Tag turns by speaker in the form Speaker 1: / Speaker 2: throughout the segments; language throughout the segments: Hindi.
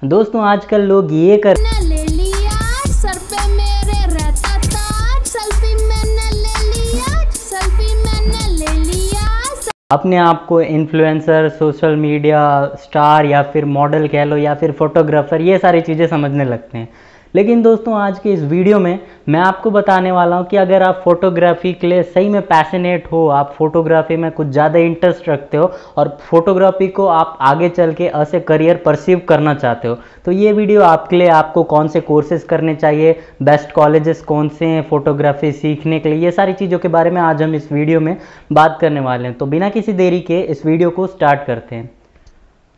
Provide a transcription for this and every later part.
Speaker 1: दोस्तों आजकल लोग ये कर
Speaker 2: ले लिया सर पे मेरे रहता था, सेल्फी मैंने ले लिया, सेल्फी मैंने ले लिया।
Speaker 1: अपने आप को इन्फ्लुएंसर, सोशल मीडिया स्टार या फिर मॉडल कह लो या फिर फोटोग्राफर, ये सारी चीज़ें समझने लगते हैं। लेकिन दोस्तों आज के इस वीडियो में मैं आपको बताने वाला हूँ कि अगर आप फोटोग्राफी के लिए सही में पैशनेट हो, आप फोटोग्राफी में कुछ ज़्यादा इंटरेस्ट रखते हो और फोटोग्राफी को आप आगे चल के एज ए करियर परसीव करना चाहते हो, तो ये वीडियो आपके लिए, आपको कौन से कोर्सेज करने चाहिए, बेस्ट कॉलेजेस कौन से हैं फोटोग्राफी सीखने के लिए, ये सारी चीज़ों के बारे में आज हम इस वीडियो में बात करने वाले हैं। तो बिना किसी देरी के इस वीडियो को स्टार्ट करते हैं।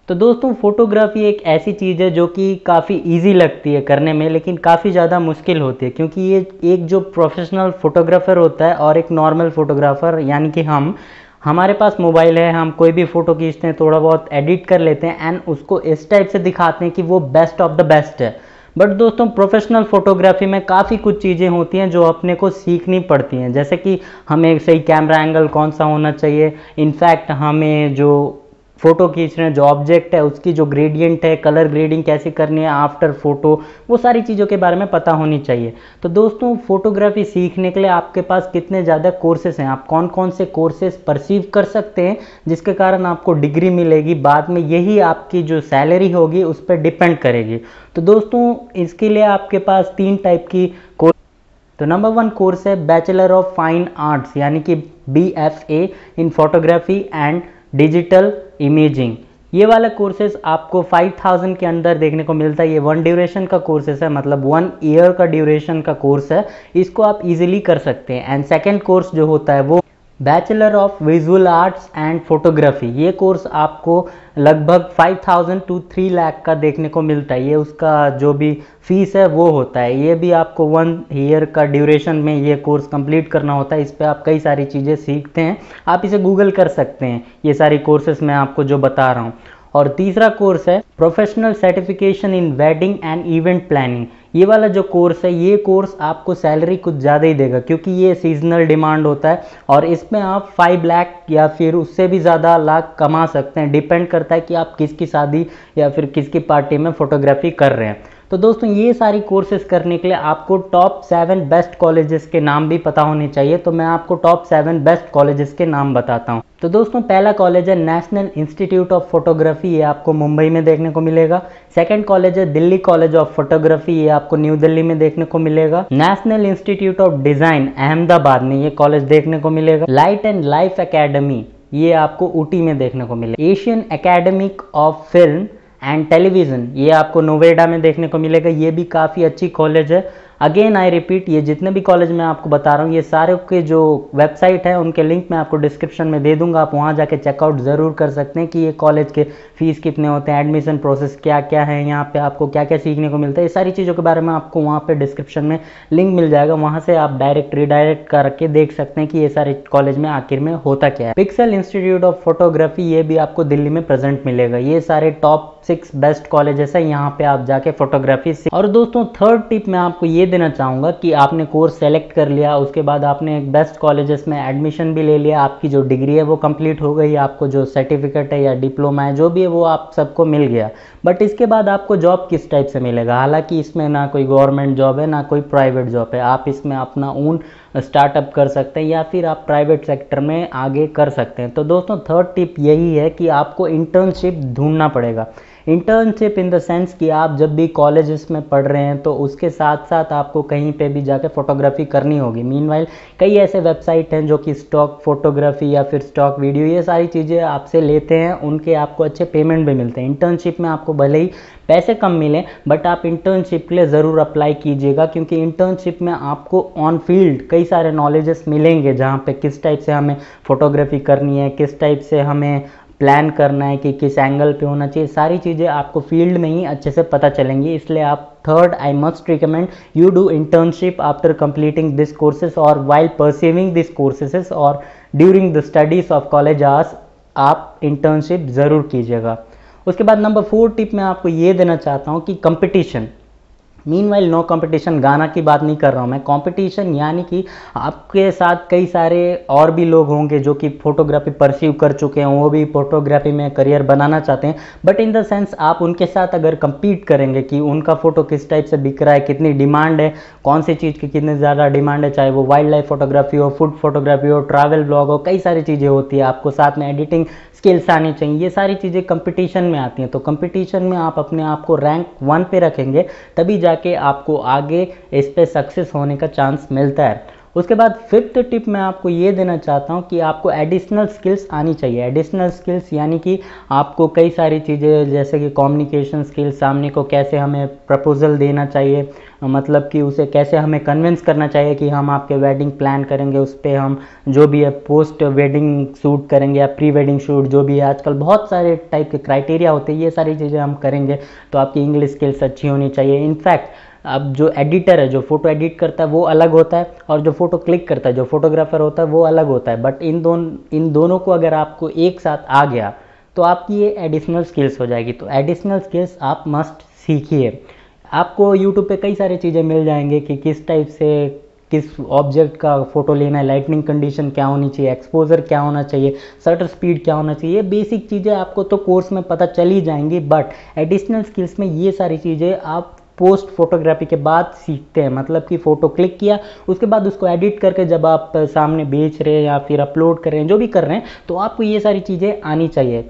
Speaker 1: तो दोस्तों फोटोग्राफी एक ऐसी चीज़ है जो कि काफ़ी इजी लगती है करने में, लेकिन काफ़ी ज़्यादा मुश्किल होती है, क्योंकि ये एक जो प्रोफेशनल फोटोग्राफर होता है और एक नॉर्मल फोटोग्राफर यानी कि हमारे पास मोबाइल है, हम कोई भी फ़ोटो खींचते हैं, थोड़ा बहुत एडिट कर लेते हैं एंड उसको इस टाइप से दिखाते हैं कि वो बेस्ट ऑफ द बेस्ट है। बट दोस्तों प्रोफेशनल फोटोग्राफी में काफ़ी कुछ चीज़ें होती हैं जो अपने को सीखनी पड़ती हैं, जैसे कि हमें सही कैमरा एंगल कौन सा होना चाहिए, इनफैक्ट हमें जो फ़ोटो खींच रहे हैं जो ऑब्जेक्ट है उसकी जो ग्रेडियंट है, कलर ग्रेडिंग कैसे करनी है आफ्टर फोटो, वो सारी चीज़ों के बारे में पता होनी चाहिए। तो दोस्तों फोटोग्राफी सीखने के लिए आपके पास कितने ज़्यादा कोर्सेज हैं, आप कौन कौन से कोर्सेज परसीव कर सकते हैं जिसके कारण आपको डिग्री मिलेगी, बाद में यही आपकी जो सैलरी होगी उस पर डिपेंड करेगी। तो दोस्तों इसके लिए आपके पास 3 टाइप की कोर्स। तो नंबर 1 कोर्स है बैचलर ऑफ फाइन आर्ट्स यानी कि BFA in photography and digital imaging. ये वाला कोर्सेज आपको 5000 के अंदर देखने को मिलता है। ये 1 ड्यूरेशन का कोर्सेज है, मतलब 1 ईयर का ड्यूरेशन का कोर्स है, इसको आप इजीली कर सकते हैं। एंड सेकेंड कोर्स जो होता है वो bachelor of visual arts and photography. ये कोर्स आपको लगभग 5000 to 3 लाख का देखने को मिलता है। ये उसका जो भी फीस है वो होता है। ये भी आपको 1 ईयर का ड्यूरेशन में ये कोर्स कंप्लीट करना होता है। इस पे आप कई सारी चीज़ें सीखते हैं, आप इसे गूगल कर सकते हैं, ये सारी कोर्सेस मैं आपको जो बता रहा हूँ। और तीसरा कोर्स है professional certification in wedding and event planning. ये वाला जो कोर्स है, ये कोर्स आपको सैलरी कुछ ज़्यादा ही देगा, क्योंकि ये सीजनल डिमांड होता है और इसमें आप 5 लाख या फिर उससे भी ज़्यादा लाख कमा सकते हैं। डिपेंड करता है कि आप किसकी शादी या फिर किसकी पार्टी में फोटोग्राफी कर रहे हैं। तो दोस्तों ये सारी कोर्सेज करने के लिए आपको टॉप 7 बेस्ट कॉलेजेस के नाम भी पता होने चाहिए। तो मैं आपको टॉप 7 बेस्ट कॉलेजेस के नाम बताता हूँ। तो दोस्तों पहला कॉलेज है नेशनल इंस्टीट्यूट ऑफ फोटोग्राफी, ये आपको मुंबई में देखने को मिलेगा। सेकंड कॉलेज है दिल्ली कॉलेज ऑफ फोटोग्राफी, ये आपको न्यू दिल्ली में देखने को मिलेगा। National institute of design Ahmedabad में ये कॉलेज देखने को मिलेगा। लाइट एंड लाइफ एकेडमी, ये आपको ऊटी में देखने को मिलेगा। Asian academic of film and television, ये आपको नोएडा में देखने को मिलेगा। ये भी काफ़ी अच्छी कॉलेज है। अगेन आई रिपीट, ये जितने भी कॉलेज मैं आपको बता रहा हूँ, ये सारे के जो वेबसाइट है उनके लिंक मैं आपको डिस्क्रिप्शन में दे दूंगा, आप वहाँ जाके चेकआउट ज़रूर कर सकते हैं कि ये कॉलेज के फीस कितने होते हैं, एडमिशन प्रोसेस क्या क्या है, यहाँ पे आपको क्या क्या सीखने को मिलता है, ये सारी चीज़ों के बारे में आपको वहाँ पे डिस्क्रिप्शन में लिंक मिल जाएगा। वहाँ से आप डायरेक्ट रिडायरेक्ट करके देख सकते हैं कि ये सारे कॉलेज में आखिर में होता क्या है। पिक्सल इंस्टीट्यूट ऑफ फोटोग्राफी, ये भी आपको दिल्ली में प्रेजेंट मिलेगा। ये सारे टॉप 6 बेस्ट कॉलेजेस है, यहाँ पे आप जाके फोटोग्राफी सीख। और दोस्तों थर्ड टिप मैं आपको ये देना चाहूँगा कि आपने कोर्स सेलेक्ट कर लिया, उसके बाद आपने एक बेस्ट कॉलेजेस में एडमिशन भी ले लिया, आपकी जो डिग्री है वो कंप्लीट हो गई, आपको जो सर्टिफिकेट है या डिप्लोमा है जो भी है वो आप सबको मिल गया। बट इसके बाद आपको जॉब किस टाइप से मिलेगा? हालांकि इसमें ना कोई गवर्नमेंट जॉब है ना कोई प्राइवेट जॉब है, आप इसमें अपना ओन स्टार्टअप कर सकते हैं या फिर आप प्राइवेट सेक्टर में आगे कर सकते हैं। तो दोस्तों थर्ड टिप यही है कि आपको इंटर्नशिप ढूंढना पड़ेगा। इंटर्नशिप इन द सेंस कि आप जब भी कॉलेजेस में पढ़ रहे हैं तो उसके साथ साथ आपको कहीं पे भी जाके फोटोग्राफी करनी होगी। मीनवाइल कई ऐसे वेबसाइट हैं जो कि स्टॉक फोटोग्राफी या फिर स्टॉक वीडियो ये सारी चीज़ें आपसे लेते हैं, उनके आपको अच्छे पेमेंट भी मिलते हैं। इंटर्नशिप में आपको भले ही पैसे कम मिले बट आप इंटर्नशिप के लिए ज़रूर अप्लाई कीजिएगा, क्योंकि इंटर्नशिप में आपको ऑन फील्ड कई सारे नॉलेजेस मिलेंगे, जहाँ पे किस टाइप से हमें फोटोग्राफी करनी है, किस टाइप से हमें प्लान करना है कि किस एंगल पे होना चाहिए, सारी चीज़ें आपको फील्ड में ही अच्छे से पता चलेंगी। इसलिए आप third I must recommend you do internship after completing this courses और वाइल परसीविंग दिस कोर्सेज और during the studies of college hours आप इंटर्नशिप ज़रूर कीजिएगा। उसके बाद नंबर 4 टिप मैं आपको ये देना चाहता हूँ कि कंपटीशन, मीनवाइल नो कंपटीशन, गाना की बात नहीं कर रहा हूँ मैं, कंपटीशन यानी कि आपके साथ कई सारे और भी लोग होंगे जो कि फोटोग्राफी परस्यू कर चुके हैं, वो भी फोटोग्राफी में करियर बनाना चाहते हैं, बट इन द सेंस आप उनके साथ अगर compete करेंगे कि उनका फोटो किस टाइप से बिक रहा है, कितनी डिमांड है, कौन सी चीज़ की कितनी ज़्यादा डिमांड है, चाहे वो वाइल्ड लाइफ फोटोग्राफी हो, फूड फोटोग्राफी हो, ट्रैवल ब्लॉग हो, कई सारी चीज़ें होती है, आपको साथ में एडिटिंग स्किल्स आनी चाहिए, ये सारी चीज़ें कंपटीशन में आती हैं। तो कंपटीशन में आप अपने आप को रैंक 1 पे रखेंगे, तभी जाके आपको आगे इस पे सक्सेस होने का चांस मिलता है। उसके बाद 5th टिप मैं आपको ये देना चाहता हूँ कि आपको एडिशनल स्किल्स आनी चाहिए। एडिशनल स्किल्स यानी कि आपको कई सारी चीज़ें जैसे कि कम्युनिकेशन स्किल्स, सामने को कैसे हमें प्रपोजल देना चाहिए, मतलब कि उसे कैसे हमें कन्विंस करना चाहिए कि हम आपके वेडिंग प्लान करेंगे, उस पर हम जो भी है पोस्ट वेडिंग शूट करेंगे या प्री वेडिंग शूट, जो भी है आजकल बहुत सारे टाइप के क्राइटेरिया होते हैं, ये सारी चीज़ें हम करेंगे। तो आपकी इंग्लिश स्किल्स अच्छी होनी चाहिए। इनफैक्ट अब जो एडिटर है, जो फोटो एडिट करता है वो अलग होता है, और जो फोटो क्लिक करता है, जो फोटोग्राफर होता है वो अलग होता है, बट इन दोनों को अगर आपको एक साथ आ गया तो आपकी ये एडिशनल स्किल्स हो जाएगी। तो एडिशनल स्किल्स आप मस्ट सीखिए। आपको यूट्यूब पे कई सारी चीज़ें मिल जाएंगे कि किस टाइप से किस ऑब्जेक्ट का फोटो लेना है, लाइटनिंग कंडीशन क्या होनी चाहिए, एक्सपोजर क्या होना चाहिए, शटर स्पीड क्या होना चाहिए, बेसिक चीज़ें आपको तो कोर्स में पता चल ही जाएंगी, बट एडिशनल स्किल्स में ये सारी चीज़ें आप पोस्ट फोटोग्राफी के बाद सीखते हैं। मतलब कि फ़ोटो क्लिक किया, उसके बाद उसको एडिट करके जब आप सामने बेच रहे हैं या फिर अपलोड कर रहे हैं, जो भी कर रहे हैं, तो आपको ये सारी चीज़ें आनी चाहिए।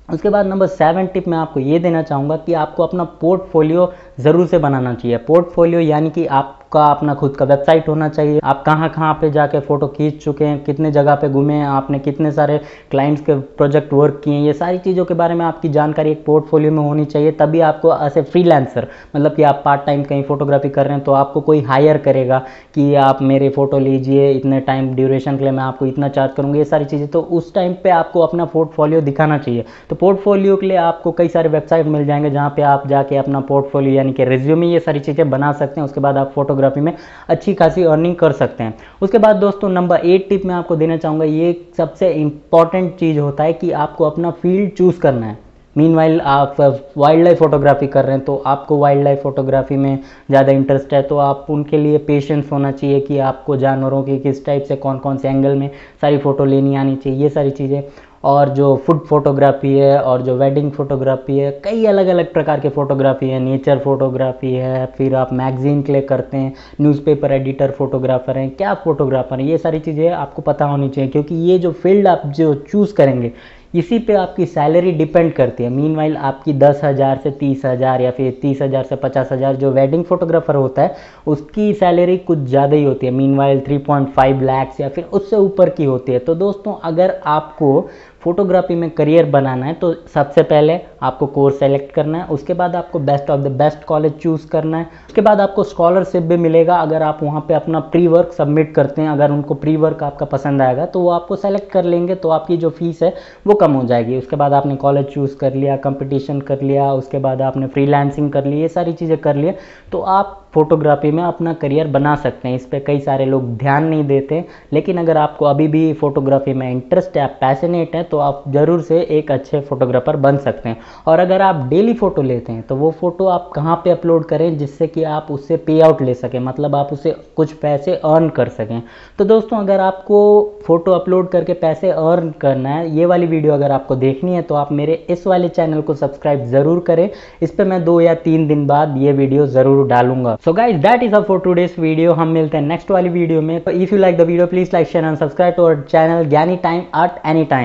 Speaker 1: उसके बाद नंबर 7 टिप मैं आपको ये देना चाहूँगा कि आपको अपना पोर्टफोलियो ज़रूर से बनाना चाहिए। पोर्टफोलियो यानी कि आपका अपना खुद का वेबसाइट होना चाहिए, आप कहाँ कहाँ पे जाके फ़ोटो खींच चुके हैं, कितने जगह पे घूमे हैं, आपने कितने सारे क्लाइंट्स के प्रोजेक्ट वर्क किए हैं, ये सारी चीज़ों के बारे में आपकी जानकारी एक पोर्टफोलियो में होनी चाहिए। तभी आपको एज ए फ्रीलांसर, मतलब कि आप पार्ट टाइम कहीं फोटोग्राफी कर रहे हैं तो आपको कोई हायर करेगा कि आप मेरे फ़ोटो लीजिए, इतने टाइम ड्यूरेशन के लिए मैं आपको इतना चार्ज करूँगी, ये सारी चीज़ें। तो उस टाइम पर आपको अपना पोर्टफोलियो दिखाना चाहिए। तो पोर्टफोलियो के लिए आपको कई सारे वेबसाइट मिल जाएंगे जहाँ पे आप जाके अपना पोर्टफोलियो यानी कि रिज्यूमे, ये सारी चीज़ें बना सकते हैं। उसके बाद आप फोटोग्राफी में अच्छी खासी अर्निंग कर सकते हैं। उसके बाद दोस्तों नंबर 8 टिप मैं आपको देना चाहूँगा, ये सबसे इंपॉर्टेंट चीज़ होता है कि आपको अपना फील्ड चूज़ करना है। मीनवाइल आप वाइल्ड लाइफ फोटोग्राफी कर रहे हैं तो आपको वाइल्ड लाइफ फोटोग्राफी में ज़्यादा इंटरेस्ट है, तो आप उनके लिए पेशेंस होना चाहिए कि आपको जानवरों की किस टाइप से कौन कौन से एंगल में सारी फ़ोटो लेनी आनी चाहिए, ये सारी चीज़ें। और जो फूड फोटोग्राफी है और जो वेडिंग फोटोग्राफी है, कई अलग अलग प्रकार के फोटोग्राफी है, नेचर फोटोग्राफी है, फिर आप मैगजीन के लिए करते हैं, न्यूज़पेपर एडिटर फोटोग्राफर हैं, क्या फोटोग्राफर हैं, ये सारी चीज़ें आपको पता होनी चाहिए, क्योंकि ये जो फील्ड आप जो चूज़ करेंगे इसी पे आपकी सैलरी डिपेंड करती है। मीनवाइल आपकी 10,000 से 30,000 या फिर 30,000 से 50,000 जो वेडिंग फोटोग्राफर होता है उसकी सैलरी कुछ ज़्यादा ही होती है। मीनवाइल 3.5 लाख या फिर उससे ऊपर की होती है। तो दोस्तों अगर आपको फोटोग्राफी में करियर बनाना है तो सबसे पहले आपको कोर्स सेलेक्ट करना है, उसके बाद आपको best of the best college choose करना है, उसके बाद आपको स्कॉलरशिप भी मिलेगा अगर आप वहाँ पे अपना प्री वर्क सबमिट करते हैं। अगर उनको प्री वर्क आपका पसंद आएगा तो वो आपको सेलेक्ट कर लेंगे, तो आपकी जो फीस है वो कम हो जाएगी। उसके बाद आपने कॉलेज चूज़ कर लिया, कंपटीशन कर लिया, उसके बाद आपने फ्रीलांसिंग कर ली, ये सारी चीज़ें कर लिए, तो आप फोटोग्राफी में अपना करियर बना सकते हैं। इस पर कई सारे लोग ध्यान नहीं देते, लेकिन अगर आपको अभी भी फोटोग्राफी में इंटरेस्ट है, आप पैशनेट हैं, तो आप ज़रूर से एक अच्छे फोटोग्राफर बन सकते हैं। और अगर आप डेली फ़ोटो लेते हैं तो वो फ़ोटो आप कहाँ पे अपलोड करें जिससे कि आप उससे पे आउट ले सकें, मतलब आप उससे कुछ पैसे अर्न कर सकें। तो दोस्तों अगर आपको फ़ोटो अपलोड करके पैसे अर्न करना है, ये वाली वीडियो अगर आपको देखनी है तो आप मेरे इस वाले चैनल को सब्सक्राइब ज़रूर करें। इस पर मैं 2 या 3 दिन बाद ये वीडियो ज़रूर डालूंगा। So guys that is a for today's video. हम मिलते हैं नेक्स्ट वाली वीडियो में। तो if you like the video please like share and subscribe to our channel Gyani time at any time.